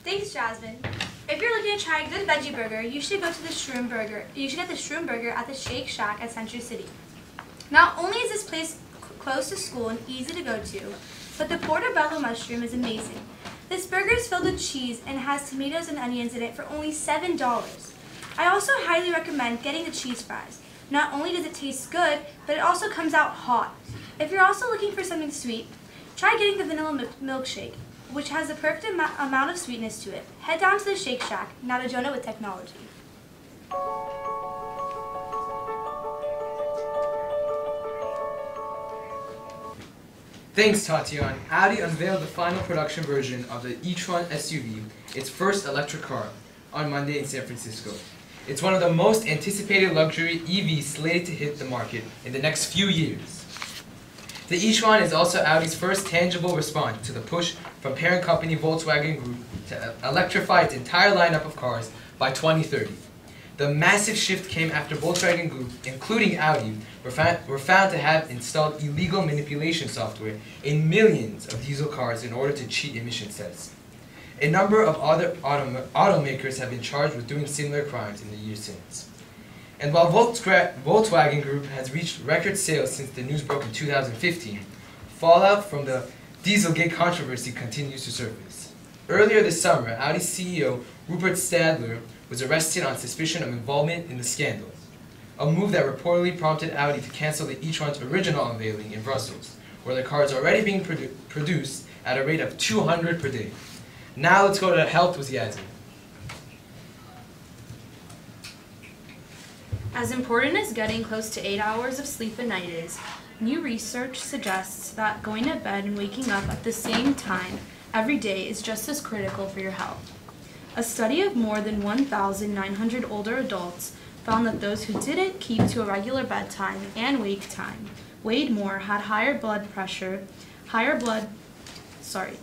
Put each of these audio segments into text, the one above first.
Thanks, Jasmine. If you're looking to try a good veggie burger, you should go to the Shroom Burger. You should get the Shroom Burger at the Shake Shack at Century City. Not only is this place close to school and easy to go to, but the portobello mushroom is amazing. This burger is filled with cheese and has tomatoes and onions in it for only $7. I also highly recommend getting the cheese fries. Not only does it taste good, but it also comes out hot. If you're also looking for something sweet, try getting the vanilla milkshake, which has the perfect amount of sweetness to it. Head down to the Shake Shack, now to Jonah with technology. Thanks, Tatiana. Audi unveiled the final production version of the e-tron SUV, its first electric car, on Monday in San Francisco. It's one of the most anticipated luxury EVs slated to hit the market in the next few years. The e-tron is also Audi's first tangible response to the push from parent company Volkswagen Group to electrify its entire lineup of cars by 2030. The massive shift came after Volkswagen Group, including Audi, were found to have installed illegal manipulation software in millions of diesel cars in order to cheat emission tests. A number of other automakers have been charged with doing similar crimes in the years since. And while Volkswagen Group has reached record sales since the news broke in 2015, fallout from the Dieselgate controversy continues to surface. Earlier this summer, Audi CEO Rupert Stadler was arrested on suspicion of involvement in the scandal, a move that reportedly prompted Audi to cancel the e-tron's original unveiling in Brussels, where the car is already being produced at a rate of 200 per day. Now let's go to health with Yazzie. As important as getting close to 8 hours of sleep a night is, new research suggests that going to bed and waking up at the same time every day is just as critical for your health. A study of more than 1,900 older adults found that those who didn't keep to a regular bedtime and wake time weighed more, had higher blood pressure,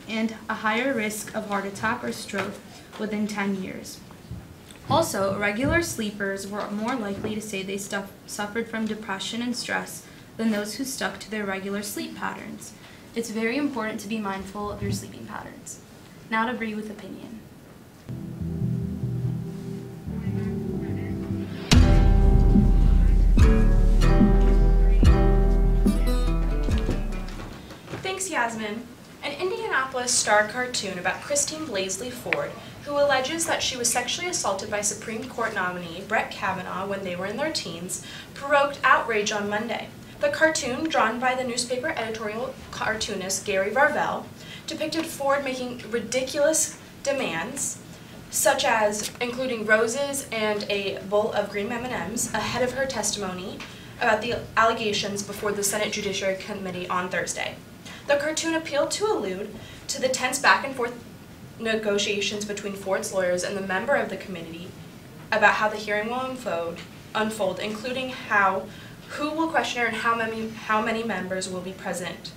and a higher risk of heart attack or stroke within 10 years. Also, regular sleepers were more likely to say they suffered from depression and stress than those who stuck to their regular sleep patterns. It's very important to be mindful of your sleeping patterns. Now to Bree with opinion. Thanks, Yasmin. An Indianapolis Star cartoon about Christine Blasey Ford, who alleges that she was sexually assaulted by Supreme Court nominee Brett Kavanaugh when they were in their teens, provoked outrage on Monday. The cartoon, drawn by the newspaper editorial cartoonist Gary Varvel, depicted Ford making ridiculous demands, such as including roses and a bowl of green M&Ms, ahead of her testimony about the allegations before the Senate Judiciary Committee on Thursday. The cartoon appealed to allude to the tense back-and-forth negotiations between Ford's lawyers and the member of the committee about how the hearing will unfold, including who will question her and how many members will be present.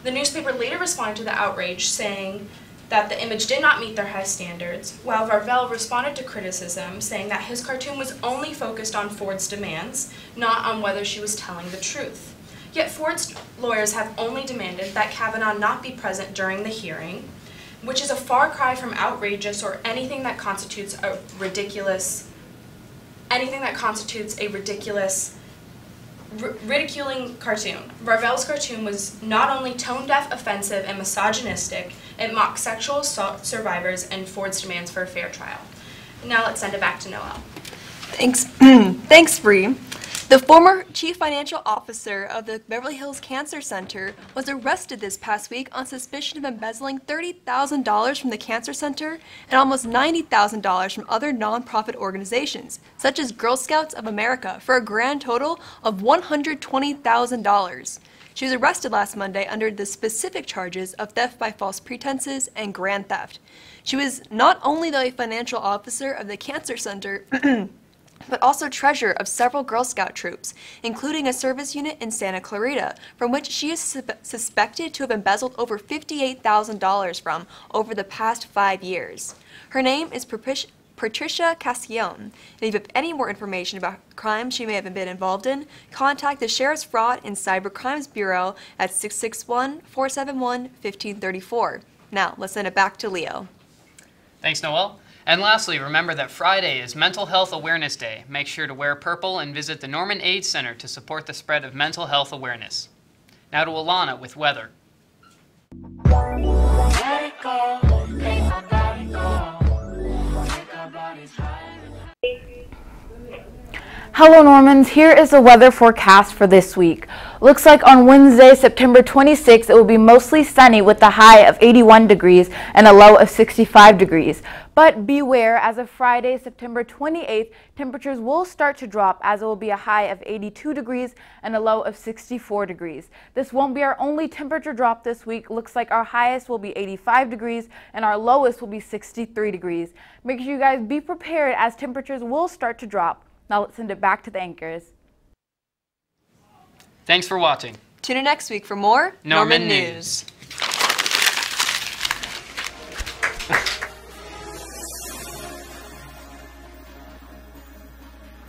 The newspaper later responded to the outrage, saying that the image did not meet their high standards, while Varvel responded to criticism, saying that his cartoon was only focused on Ford's demands, not on whether she was telling the truth. Yet Ford's lawyers have only demanded that Kavanaugh not be present during the hearing, which is a far cry from outrageous or anything that constitutes a ridiculous ridiculing cartoon. Varvel's cartoon was not only tone-deaf, offensive, and misogynistic, it mocked sexual assault survivors and Ford's demands for a fair trial. Now let's send it back to Noelle. Thanks, Thanks, Bree. The former chief financial officer of the Beverly Hills Cancer Center was arrested this past week on suspicion of embezzling $30,000 from the cancer center and almost $90,000 from other nonprofit organizations, such as Girl Scouts of America, for a grand total of $120,000. She was arrested last Monday under the specific charges of theft by false pretenses and grand theft. She was not only the financial officer of the cancer center, but also treasurer of several Girl Scout troops, including a service unit in Santa Clarita, from which she is suspected to have embezzled over $58,000 from over the past 5 years. Her name is Patricia Castillon. If you have any more information about crimes she may have been involved in, contact the Sheriff's Fraud and Cybercrimes Bureau at 661-471-1534. Now, let's send it back to Leo. Thanks, Noelle. And lastly, remember that Friday is Mental Health Awareness Day. Make sure to wear purple and visit the Norman AIDS Center to support the spread of mental health awareness. Now to Alana with weather. Hello Normans, here is the weather forecast for this week. Looks like on Wednesday, September 26th, it will be mostly sunny with a high of 81 degrees and a low of 65 degrees. But beware, as of Friday, September 28th, temperatures will start to drop as it will be a high of 82 degrees and a low of 64 degrees. This won't be our only temperature drop this week. Looks like our highest will be 85 degrees and our lowest will be 63 degrees. Make sure you guys be prepared as temperatures will start to drop. Now let's send it back to the anchors. Thanks for watching. Tune in next week for more Norman News.